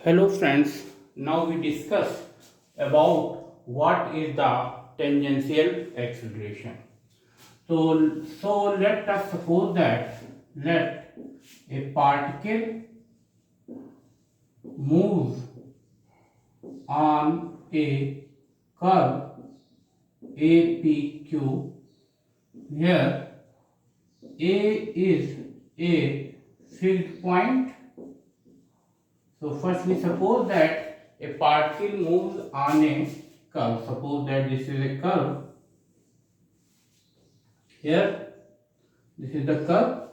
Hello friends, now we discuss about what is the tangential acceleration. So let us suppose that let a particle moves on a curve APQ. Here A is a fixed point. So first we suppose that a particle moves on a curve. Suppose that this is a curve. Here this is the curve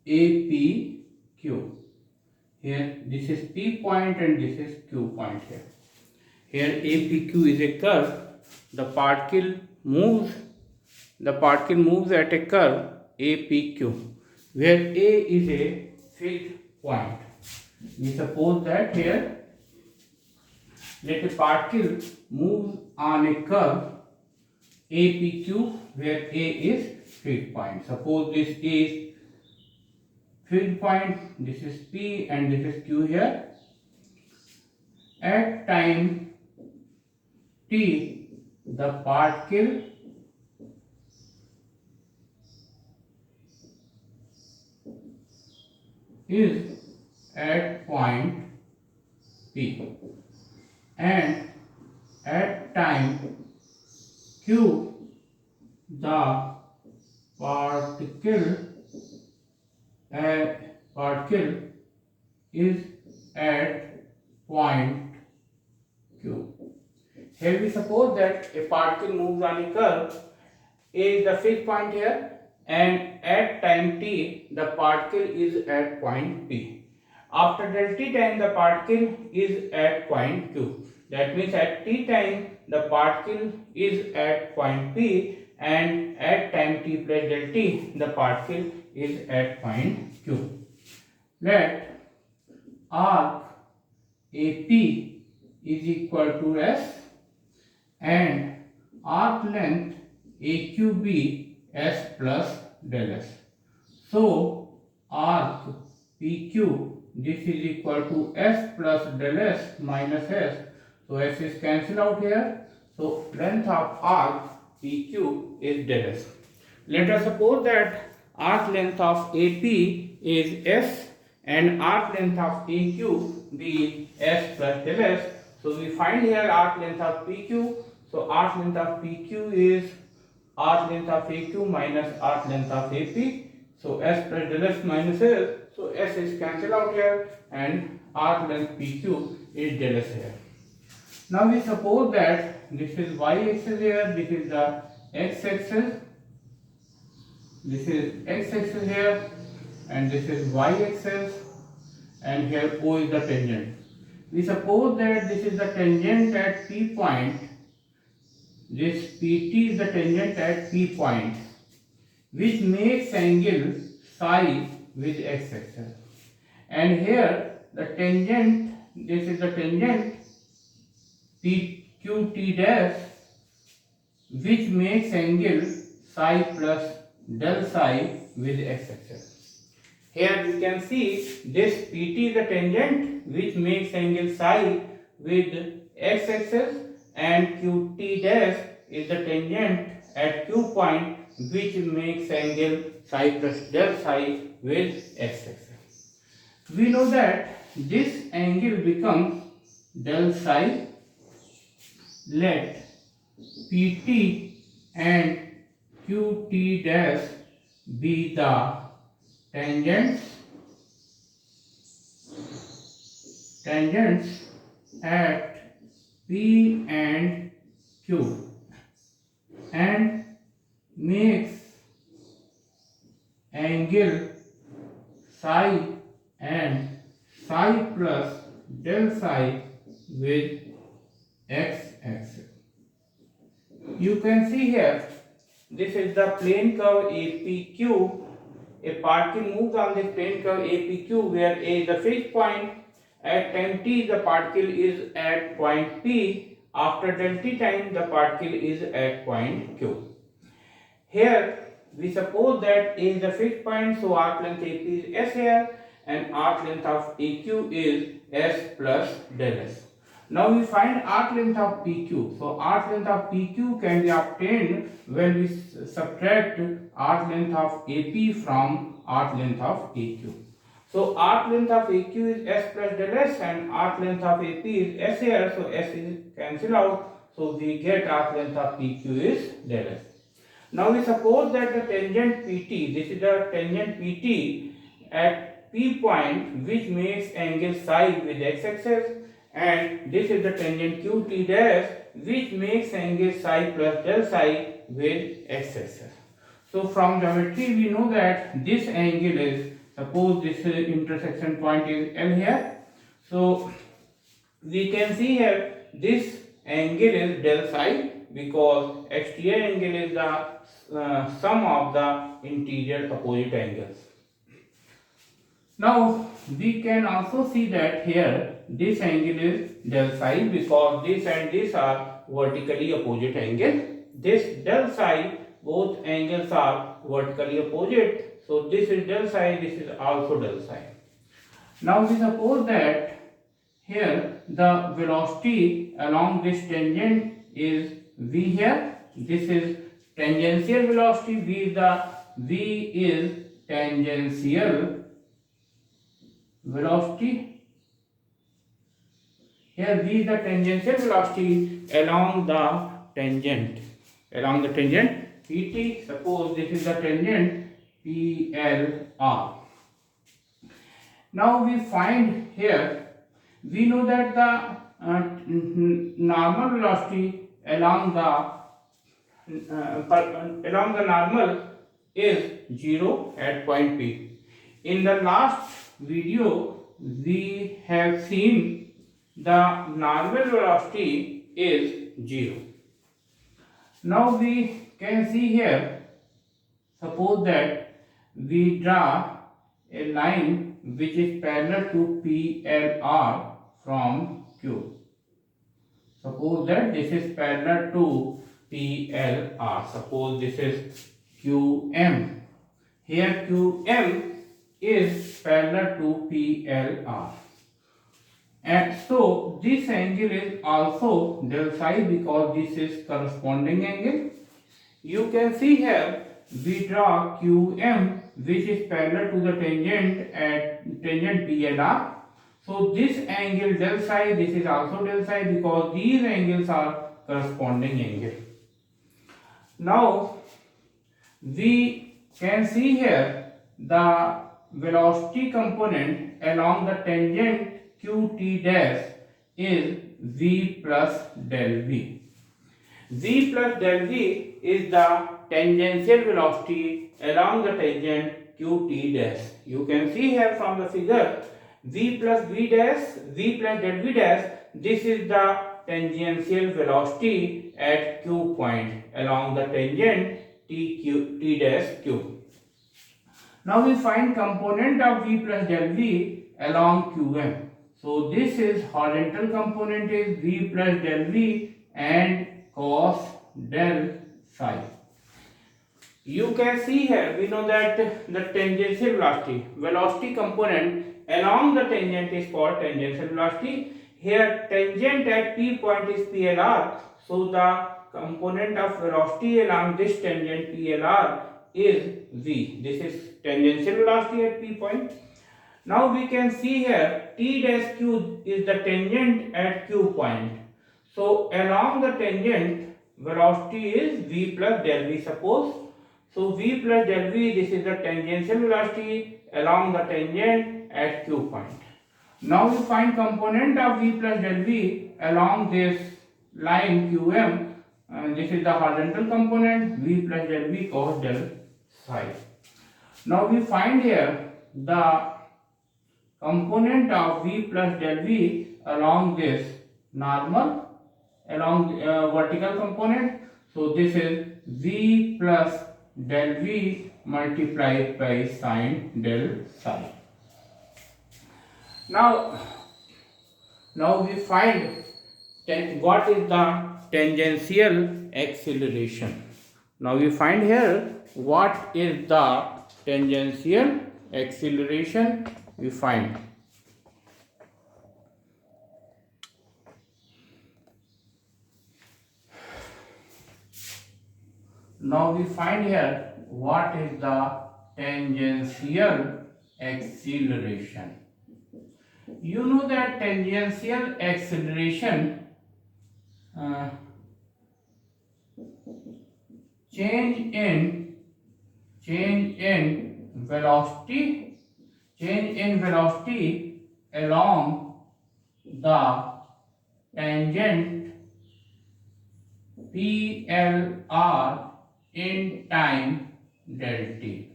APQ. Here this is P point and this is Q point here. Here APQ is a curve. The particle moves at a curve APQ, where A is a fixed point. We suppose that here let a particle move on a curve APQ where A is fixed point. Suppose this is fixed point, this is P and this is Q here. At time T, the particle is at point P, and at time Q the particle is at point Q. Here we suppose that a particle moves on a curve. A is the fixed point here, and at time t the particle is at point P. After del t time the particle is at point Q. That means at t time the particle is at point P, and at time t plus del t the particle is at point Q. Let arc AP is equal to S and arc length AQ be S plus del S. So arc PQ, this is equal to S plus del S minus S. So S is cancelled out here. So length of arc PQ is del S. Let us suppose that arc length of AP is S and arc length of AQ be S plus del S. So we find here arc length of PQ. So arc length of PQ is arc length of AQ minus arc length of AP. So S plus del S minus S. So S is cancelled out here and arc length PQ is del S here. Now we suppose that this is y axis here, this is the x axis, this is x axis here, and this is y axis, and here O is the tangent. We suppose that this is the tangent at P point. This PT is the tangent at P point, which makes angle psi with x axis. And here the tangent, this is the tangent PQT dash, which makes angle psi plus del psi with x axis. Here you can see this PT is the tangent which makes angle psi with x axis, and QT dash is the tangent at Q point which makes angle psi plus del psi with x axis. We know that this angle becomes del psi. Let PT and QT dash be the tangents at P and Q, and makes angle psi and psi plus del psi with x axis. You can see here, this is the plane curve APQ. A particle moves on this plane curve APQ where A is the fixed point. At time t the particle is at point P. After del t time the particle is at point Q. Here we suppose that A is the fixed point, so arc length AP is S here, and arc length of AQ is S plus del S. Now we find arc length of PQ. So arc length of PQ can be obtained when we subtract arc length of AP from arc length of AQ. So arc length of AQ is S plus del S and arc length of AP is S here. So S is cancelled out. So we get arc length of PQ is del S. Now we suppose that the tangent PT, this is the tangent PT at P point which makes angle psi with x-axis, and this is the tangent QT dash which makes angle psi plus del psi with x-axis. So from geometry we know that this angle is, suppose this intersection point is L here. So we can see here this angle is del psi because exterior angle is the sum of the interior opposite angles. Now we can also see that here this angle is del psi because this and this are vertically opposite angle. This del psi, both angles are vertically opposite. So this is del psi, this is also del psi. Now we suppose that here the velocity along this tangent is v here. This is tangential velocity. V is tangential velocity. Here v is the tangential velocity along the tangent. Along the tangent PT. Suppose this is the tangent PLR. Now we find here, we know that the normal velocity along the normal is 0 at point P. In the last video we have seen the normal velocity is 0. Now we can see here, suppose that we draw a line which is parallel to PLR from Q. Suppose that this is parallel to PLR. Suppose this is QM. Here QM is parallel to PLR. And so this angle is also del psi because this is corresponding angle. You can see here we draw QM which is parallel to the tangent at tangent PLR. So this angle del psi, this is also del psi because these angles are corresponding angle. Now we can see here the velocity component along the tangent QT dash is V plus del V. V plus del V is the tangential velocity along the tangent QT dash. You can see here from the figure V plus V dash, V plus del V dash, this is the tangential velocity at Q point along the tangent T dash Q. Now we find component of V plus del V along QM. So this is horizontal component is V plus del V and cos del psi. You can see here, we know that the tangential velocity component along the tangent is called tangential velocity. Here tangent at P point is PLR. So the component of velocity along this tangent PLR is V. This is tangential velocity at P point. Now we can see here T dash Q is the tangent at Q point. So along the tangent velocity is V plus del V suppose. So V plus del V, this is the tangential velocity along the tangent at Q point. Now we find component of V plus del V along this line QM. This is the horizontal component V plus del V cos del psi. Now we find here the component of V plus del V along this normal, along vertical component. So this is V plus del V multiplied by sine del psi. Now we find what is the tangential acceleration. Now we find here what is the tangential acceleration. we find. Now we find here what is the tangential acceleration. You know that tangential acceleration change in velocity along the tangent PLR in time del t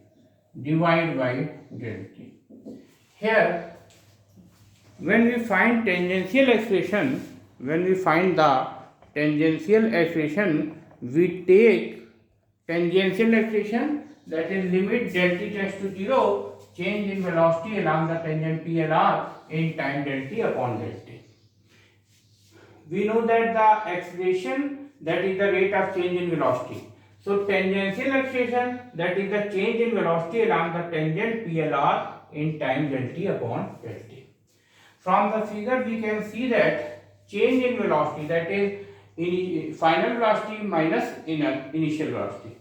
divided by del t. Here, when we find tangential acceleration, we take tangential acceleration, that is limit del t tends to 0, change in velocity along the tangent PLR in time del t upon del t. We know that the acceleration, that is the rate of change in velocity. So tangential acceleration, that is the change in velocity along the tangent PLR in time del t upon del t. From the figure we can see that change in velocity, that is final velocity minus initial velocity.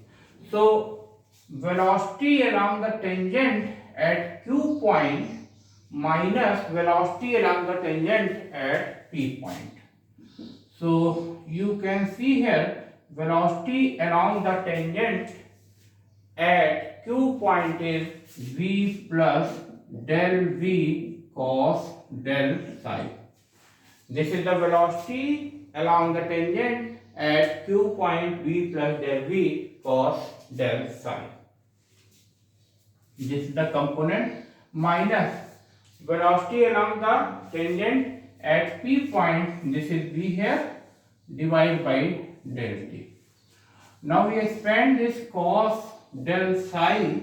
So velocity along the tangent at Q point minus velocity along the tangent at P point. So you can see here velocity along the tangent at Q point is v plus del v cos del psi. This is the velocity along the tangent at Q point v plus del v cos del psi. This is the component minus velocity along the tangent at P point, this is v here, divided by del t. Now we expand this cos del psi,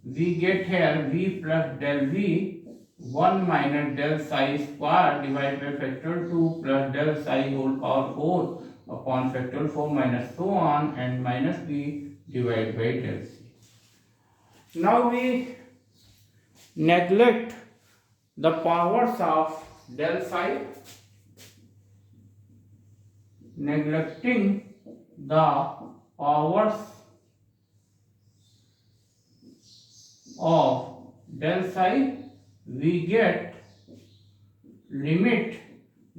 we get here v plus del v, 1 minus del psi square divided by factorial 2 plus del psi whole power 4 upon factorial 4 minus so on, and minus v divided by del c. Now we neglect the powers of del psi, neglecting the powers of del psi, we get limit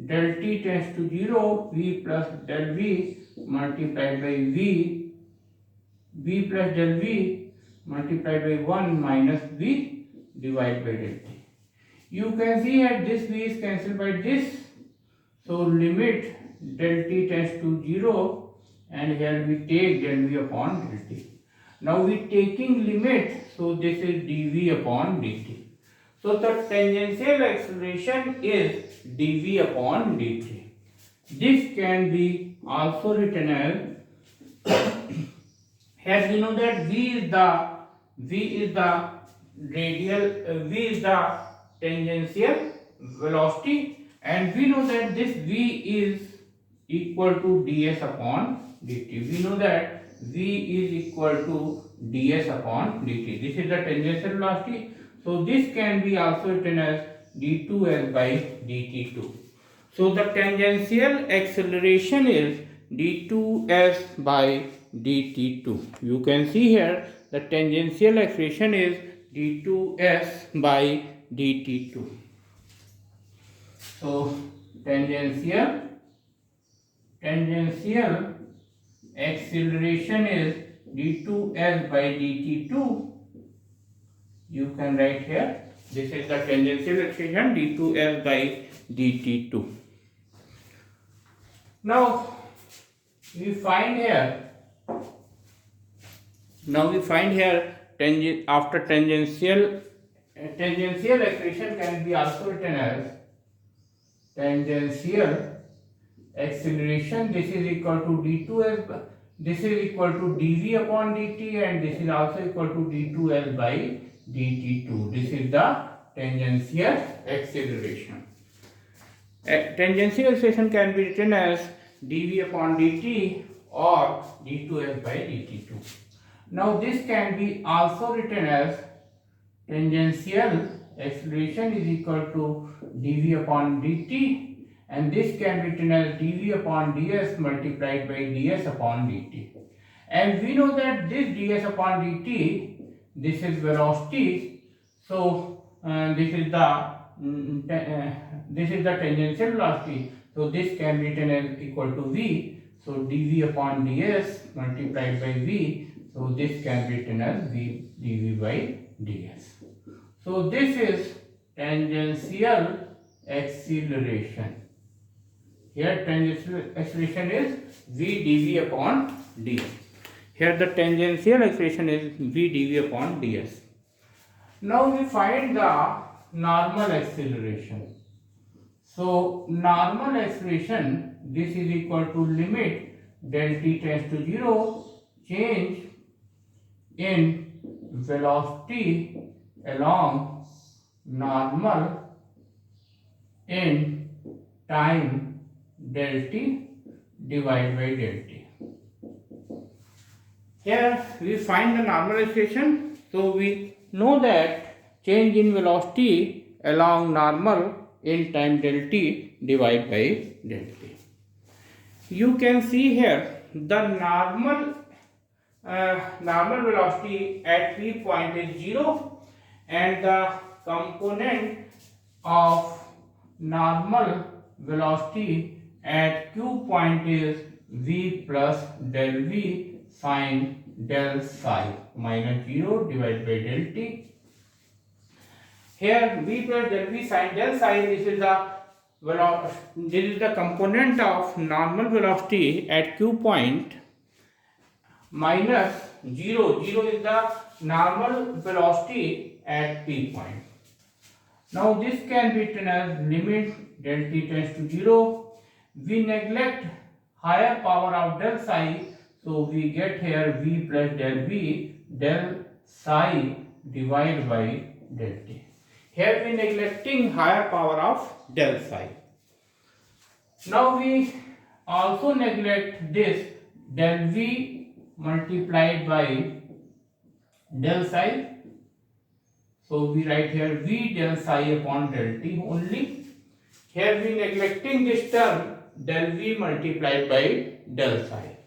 del t tends to 0, v plus del v multiplied by v plus del v multiplied by 1 minus v divided by del t. You can see that this v is cancelled by this, so limit del t tends to 0, and here we take del v upon del t. Now we taking limit, so this is dv upon dt. So the tangential acceleration is dv upon dt. This can be also written as here we know that v is the tangential velocity, and we know that this v is equal to ds upon dt. We know that v is equal to ds upon dt. This is the tangential velocity, so this can be also written as d2s by dt2. So the tangential acceleration is d2s by dt2. You can see here the tangential acceleration is d2s by dt2. So tangential acceleration is d2s by dt2. You can write here, this is the tangential acceleration d2s by dt2. Now we find here after tangential acceleration can be also written as tangential acceleration, this is equal to d2s, this is equal to dv upon dt, and this is also equal to d2s by dt2. This is the tangential acceleration. Tangential acceleration can be written as dv upon dt or d2s by dt2. Now this can be also written as tangential acceleration is equal to dv upon dt, and this can be written as dv upon ds multiplied by ds upon dt. And we know that this ds upon dt, this is velocity, so this is the tangential velocity, so this can be written as equal to v, so dv upon ds multiplied by v, so this can be written as v dv by ds. So this is tangential acceleration. Here tangential acceleration is v dv upon ds. Here the tangential acceleration is v dv upon ds. Now we find the normal acceleration. So normal acceleration, this is equal to limit del t tends to 0, change in velocity along normal in time del t divided by del t. Here we find the normal acceleration, so we know that change in velocity along normal in time del t divided by del t. You can see here the normal velocity at p point is 0, and the component of normal velocity at q point is v plus del v sine del psi minus 0 divided by del t. Here v plus del v sine del psi, this is the component of normal velocity at q point, minus 0. 0 is the normal velocity at p point. Now this can be written as limit del t tends to 0. We neglect higher power of del psi, so we get here v plus del v del psi divided by del t. Here we neglecting higher power of del psi. Now we also neglect this del v multiplied by del psi. So we write here v del psi upon del t only. Here we neglecting this term del v multiplied by del psi.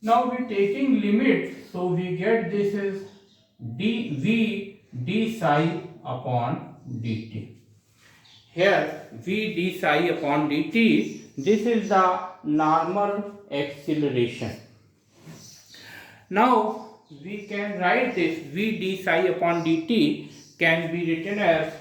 Now we taking limit, so we get this is dv d psi upon dt. Here v d psi upon dt, this is the normal acceleration. Now we can write this v d psi upon dt can be written as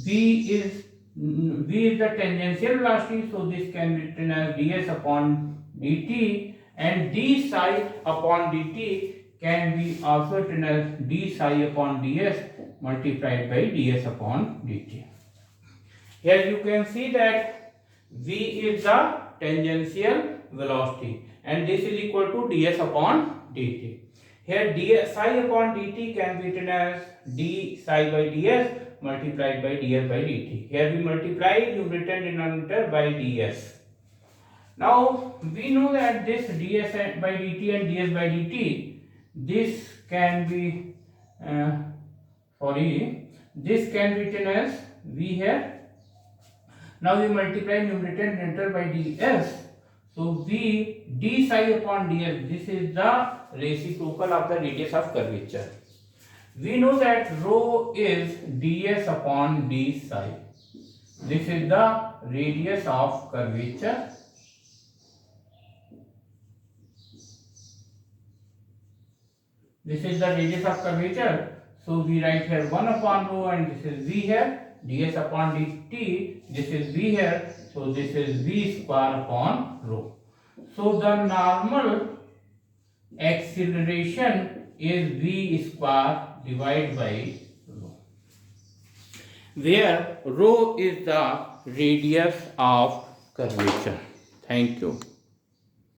v is the tangential velocity, so this can be written as ds upon dt, and d psi upon dt can be also written as d psi upon ds multiplied by ds upon dt. Here you can see that v is the tangential velocity, and this is equal to ds upon dt. Here d psi upon dt can be written as d psi by ds multiplied by ds by dt. Here we multiply numerator and denominator by ds. Now we know that this ds by dt and ds by dt, this can be this can be written as v here. Now we multiply numerator and denominator by ds. So v d psi upon ds, this is the reciprocal of the radius of curvature. We know that rho is ds upon d psi. This is the radius of curvature. This is the radius of curvature. So we write here 1 upon rho, and this is v here. ds upon dt, this is v here. So this is v square upon rho. So the normal acceleration is v square divided by rho, where rho is the radius of curvature. Thank you.